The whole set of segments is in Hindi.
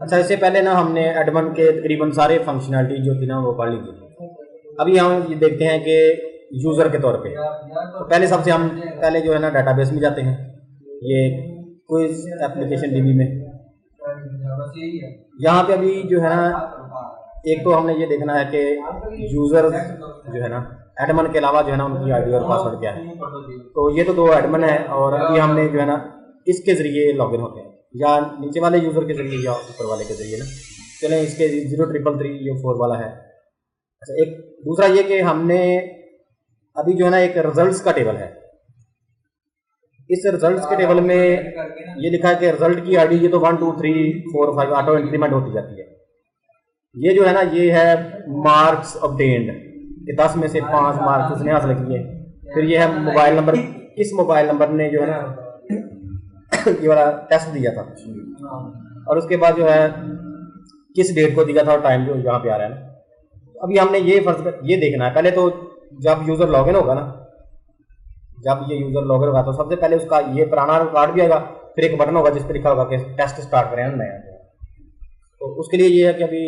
अच्छा, इससे पहले ना हमने एडमन के तकरीबन सारे फंक्शनैलिटी जो थी ना वो पढ़ ली थी। अभी हम ये देखते हैं कि यूज़र के तौर पे तो पहले सबसे हम पहले जो है ना डाटाबेस में जाते हैं, ये क्विज एप्लीकेशन डीबी में। यहाँ पे अभी जो है ना एक तो हमने ये देखना है कि यूज़र जो है ना एडमन के अलावा जो है ना उनकी आईडी और पासवर्ड क्या है। तो ये तो दो एडमन है और अभी हमने जो है ना इसके ज़रिए लॉगिन होते हैं, या नीचे वाले यूज़र के ज़रिए या ऊपर वाले के ज़रिए ना। चलें, इसके 0333 ये 4 वाला है। अच्छा, एक दूसरा ये कि हमने अभी जो है ना एक रिजल्ट्स का टेबल है। इस रिजल्ट्स के टेबल में ये लिखा है कि रिजल्ट की आईडी ये तो 1 2 3 4 5 ऑटो इंक्रीमेंट होती जाती है। ये जो है ना ये है मार्क्स ऑब्टेन्ड कि 10 में से 5 मार्क्स उसने हासिल किए। फिर ये है मोबाइल नंबर, किस मोबाइल नंबर ने जो है ना ये वाला टेस्ट दिया था, और उसके बाद जो है किस डेट को दिया था और टाइम जो यहाँ पे आ रहा है ना। अभी हमने ये देखना है पहले तो जब यूज़र लॉगिन होगा ना, जब ये यूज़र लॉगिन होगा तो सबसे पहले उसका ये पुराना कार्ड भी आएगा, फिर एक बटन होगा जिस पर लिखा होगा कि टेस्ट स्टार्ट करें नया। तो उसके लिए ये है कि अभी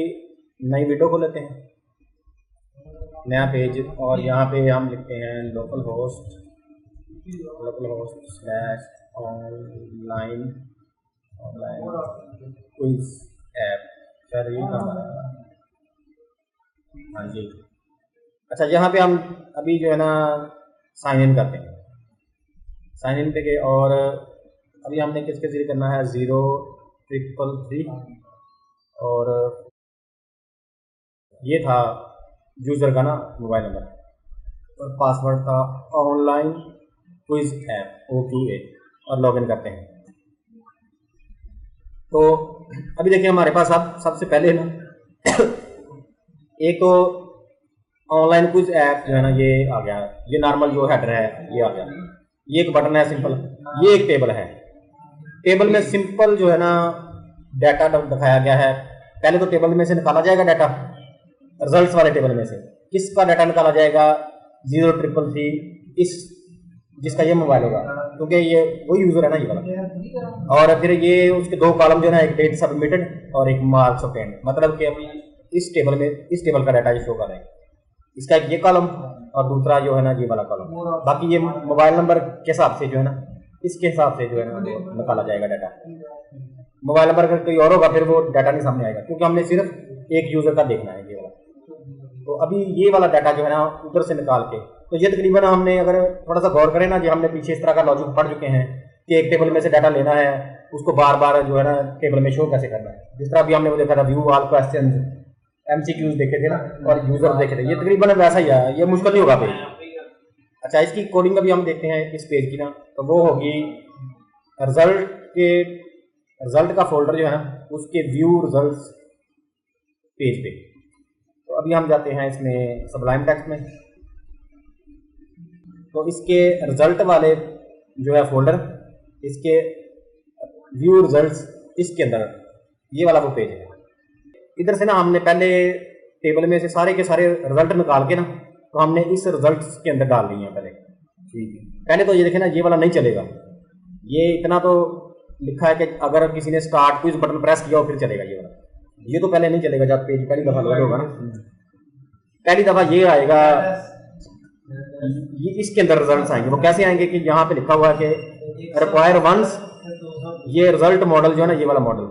नई विंडो को लेते हैं, नया पेज, और यहाँ पे हम लिखते हैं local host online quiz app. Sir ये काम हाँ जी। अच्छा, यहाँ पे हम अभी जो है ना साइन इन करते हैं, साइन इन पे गए और अभी हमने किसके जरिए करना है 0333 और ये था यूज़र का ना मोबाइल नंबर और पासवर्ड था ऑनलाइन क्विज ऐप OQA और लॉगिन करते हैं। तो अभी देखिए हमारे पास अब सबसे पहले ना एक तो ऑनलाइन क्विज ऐप जो है ना ये आ गया, ये नॉर्मल जो हेडर है ये आ गया, ये एक बटन है सिंपल, ये एक टेबल है। टेबल में सिंपल जो है ना डाटा दिखाया गया है। पहले तो टेबल में से निकाला जाएगा डाटा, रिजल्ट्स वाले टेबल में से किसका डाटा निकाला जाएगा 0333 इस जिसका ये मोबाइल होगा, क्योंकि ये वही यूज़र है ना ये वाला। और फिर ये उसके दो कॉलम जो है ना, एक डेट सबमिटेड और एक मार्क्स ऑब्टेन्ड, मतलब कि अभी इस टेबल का डाटा ये शो कर रहा है, इसका एक ये कॉलम और दूसरा जो है ना ये वाला कॉलम। बाकी ये मोबाइल नंबर के हिसाब से जो है ना इसके हिसाब से जो है ना निकाला जाएगा डाटा। मोबाइल नंबर अगर कोई और होगा फिर वो डाटा नहीं सामने आएगा, क्योंकि हमने सिर्फ एक यूज़र का देखना है ये वाला। तो अभी ये वाला डाटा जो है ना उधर से निकाल के, तो ये तकरीबन हमने अगर थोड़ा सा गौर करें ना, जो हमने पीछे इस तरह का लॉजिक पढ़ चुके हैं कि एक टेबल में से डाटा लेना है, उसको बार बार जो है ना टेबल में शो कैसे करना है। जिस तरह अभी हमने वो देखा था व्यू ऑल क्वेश्चन MCQs देखे थे ना और यूज़र देखे थे, ये तकरीबन वैसा ही है, ये मुश्किल नहीं होगा पेज। अच्छा, इसकी कोडिंग अभी हम देखते हैं इस पेज की ना, तो वो होगी रिजल्ट का फोल्डर जो है ना उसके व्यू रिजल्ट्स पेज पे। तो अभी हम जाते हैं इसमें सबलाइम टेक्स्ट में, तो इसके रिजल्ट वाले जो है फोल्डर, इसके व्यू रिजल्ट्स इसके अंदर ये वाला वो पेज है। इधर से ना हमने पहले टेबल में से सारे के सारे रिजल्ट निकाल के ना, तो हमने इस रिजल्ट्स के अंदर डाल दिए हैं पहले। पहले तो ये देखें ना ये वाला नहीं चलेगा, ये इतना तो लिखा है कि अगर किसी ने स्टार्ट क्विज बटन प्रेस किया हो फिर चलेगा ये वाला, ये तो पहले नहीं चलेगा जब पेज पहली दफ़ा लोड होगा ना। पहली दफ़ा ये आएगा, ये इसके अंदर रिजल्ट्स आएंगे। वो कैसे आएंगे कि यहाँ पे लिखा हुआ है कि रिक्वायर वंस, ये रिजल्ट मॉडल जो है ना ये वाला मॉडल,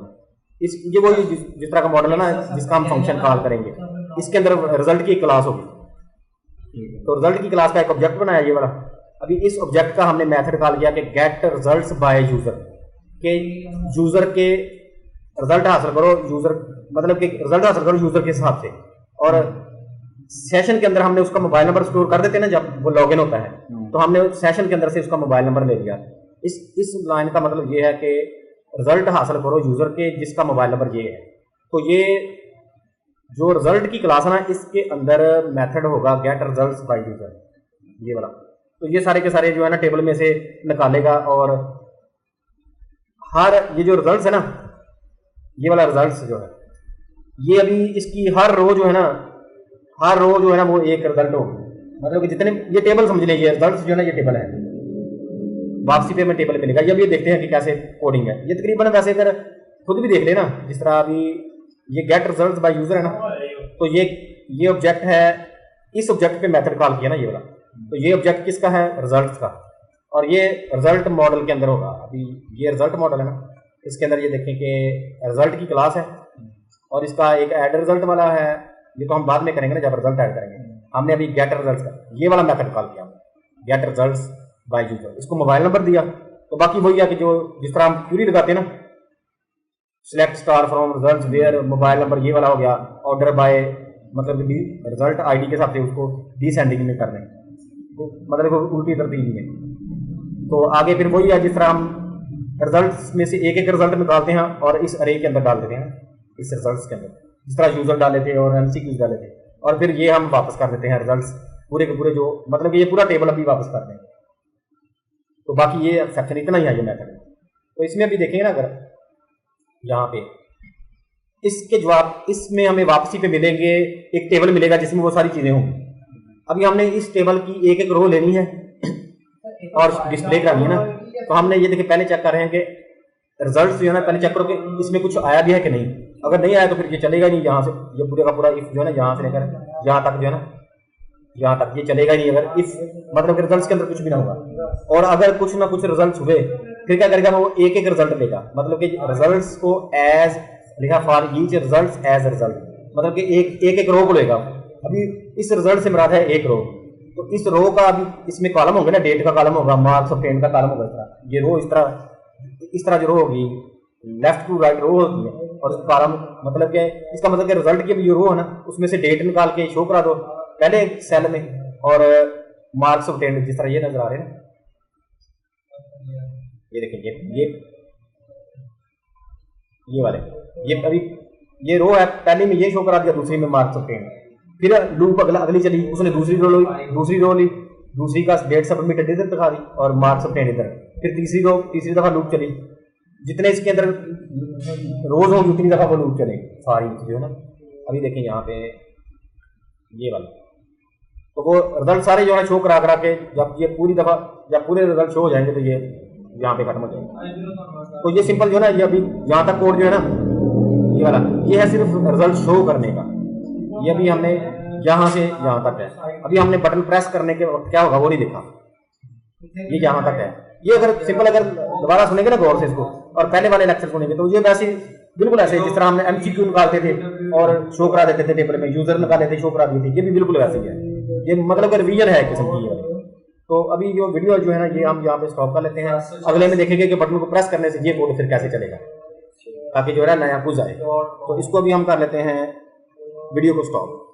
इस ये वो जिस तरह का मॉडल है ना जिसका हम फंक्शन कॉल करेंगे, इसके अंदर रिजल्ट की क्लास होगी। तो रिजल्ट की क्लास का एक ऑब्जेक्ट बनाया ये वाला। अभी इस ऑब्जेक्ट का हमने मेथड कॉल किया कि गेट रिजल्ट्स बाय यूजर, के यूजर के रिजल्ट हासिल करो, यूजर मतलब कि रिजल्ट हासिल करो यूजर के हिसाब से। और सेशन के अंदर हमने उसका मोबाइल नंबर स्टोर कर देते हैं ना जब वो लॉगिन होता है, तो हमने सेशन के अंदर से उसका मोबाइल नंबर ले लिया। इस लाइन का मतलब ये है कि रिजल्ट हासिल करो यूजर के जिसका मोबाइल नंबर ये है। तो ये जो रिजल्ट की क्लास है ना इसके अंदर मेथड होगा गेट रिजल्ट्स बाय यूजर, ये वाला। तो ये सारे के सारे जो है ना टेबल में से निकालेगा, और हर ये जो रिजल्ट्स है ना ये वाला रिजल्ट्स जो है ये अभी इसकी हर रो जो है ना वो एक रिजल्ट होगी। मतलब कि जितने ये टेबल समझ लीजिए, रिजल्ट्स जो है ना ये टेबल है, वापसी पे में टेबल मिलेगा। ये भी देखते हैं कि कैसे कोडिंग है। ये तकरीबन वैसे अगर खुद भी देख लेना, जिस तरह अभी ये गेट रिजल्ट बाय यूजर है ना, तो ये ऑब्जेक्ट है, इस ऑब्जेक्ट पे मेथड कॉल किया ना ये वाला, तो ये ऑब्जेक्ट किसका है, रिजल्ट का, और ये रिजल्ट मॉडल के अंदर होगा। अभी ये रिजल्ट मॉडल है ना, इसके अंदर ये देखें कि रिजल्ट की क्लास है और इसका एक ऐड रिजल्ट वाला है, ये तो हम बाद में करेंगे ना जब रिजल्ट ऐड करेंगे। हमने अभी गेट रिजल्ट का ये वाला मेथड कॉल किया, गेट रिजल्ट्स बाय यूजर, इसको मोबाइल नंबर दिया, तो बाकी वही है कि जो जिस तरह हम क्यूरी लगाते हैं ना, select star from results where mobile number, ये वाला हो गया, ऑर्डर बाय मतलब रिजल्ट आईडी के साथ उसको डिसेंडिंग में करने, तो मतलब उल्टी तरतीब में। तो आगे फिर वही है, जिस तरह हम रिजल्ट्स में से एक एक रिजल्ट निकालते हैं और इस अरे के अंदर डाल देते हैं, इस रिजल्ट्स के अंदर जिस तरह यूजर डाले थे और एमसीक्यूज डाले थे, और फिर ये हम वापस कर देते हैं रिजल्ट्स पूरे के पूरे, जो मतलब ये पूरा टेबल अभी वापस कर दें। तो बाकी ये सेक्शन इतना ही है ये मेथड। तो इसमें अभी देखेंगे ना, अगर यहाँ पे इसके जवाब, इसमें हमें वापसी पे मिलेंगे, एक टेबल मिलेगा जिसमें वो सारी चीजें होंगी। अभी हमने इस टेबल की एक एक रो लेनी है और डिस्प्ले करनी है ना, तो हमने ये देखिए पहले चेक कर रहे हैं कि रिजल्ट जो है ना, पहले चेक करो कि इसमें कुछ आया भी है कि नहीं। अगर नहीं आया तो फिर ये चलेगा ही नहीं, यहाँ से ये पूरे का पूरा इफ जो है ना, यहाँ से लेकर यहाँ तक जो है ना, यहाँ तक ये चलेगा ही नहीं अगर इफ मतलब कि रिजल्ट के अंदर कुछ भी ना होगा। और अगर कुछ ना कुछ रिजल्ट हुए फिर क्या करेगा, वो एक एक रिजल्ट लेगा, मतलब कि रिजल्ट्स को एज लिखा for each result as result, मतलब कि एक एक रो को लेगा। अभी इस रिजल्ट से मुराद है एक रो, तो इस रो का अभी इसमें कॉलम होंगे ना, डेट का कॉलम होगा, मार्क्स ऑब्टेन का कॉलम होगा, इस तरह ये रो इस तरह जो रो होगी लेफ्ट टू राइट रो होती है, और कॉलम मतलब कि इसका मतलब कि रिजल्ट की जो रो है ना, उसमें से डेट निकाल के शो करा दो पहले सेल में, और मार्क्स ऑब्टेन जिस तरह ये नजर आ रहे हैं, ये देखेंगे ये वाले, ये अभी ये रो है, पहले में ये शो करा दिया, दूसरी में मार्क्स ऑब्टेन, फिर लूप अगली चली, उसने दूसरी रो ली, दूसरी का डेट सबमिटेड इधर दिखा दी और मार्क्स ऑब्टेन इधर, फिर तीसरी दफा लूप चली, जितने इसके अंदर रोज होंगी उतनी दफा वो लूप चलेगी सारी जो है ना। अभी देखें यहाँ पे ये वाला, तो वो रिजल्ट सारे जो है शो करा के जब ये पूरी दफा जब पूरे रिजल्ट शो हो जाएंगे तो ये यहाँ पे खत्म हो जाएगा। तो ये सिंपल जो है ना, ये अभी यहाँ तक कोड जो है ना, ये वाला ये है सिर्फ रिजल्ट शो करने का। ये अभी हमने यहाँ से यहाँ तक है। अभी हमने बटन प्रेस करने के वक्त क्या होगा वो नहीं देखा, ये यहाँ तक है। ये अगर सिंपल अगर दोबारा सुनेंगे ना गौर से इसको और पहले वाले लेक्चर सुनेंगे तो ये वैसे बिल्कुल ऐसे जिस तरह हमने एमसीक्यू निकालते थे और शो करा देते थे टेबल में, यूजर निकाले थे शो करा दिए थे, ये भी बिल्कुल वैसे ही है। ये मतलब रिवीजन है किस्म की है। तो अभी जो वीडियो जो है ना ये हम यहाँ पे स्टॉप कर लेते हैं, अगले में देखेंगे कि बटन को प्रेस करने से ये कोड फिर कैसे चलेगा ताकि जो है नया कुछ आए। तो इसको भी हम कर लेते हैं वीडियो को स्टॉप।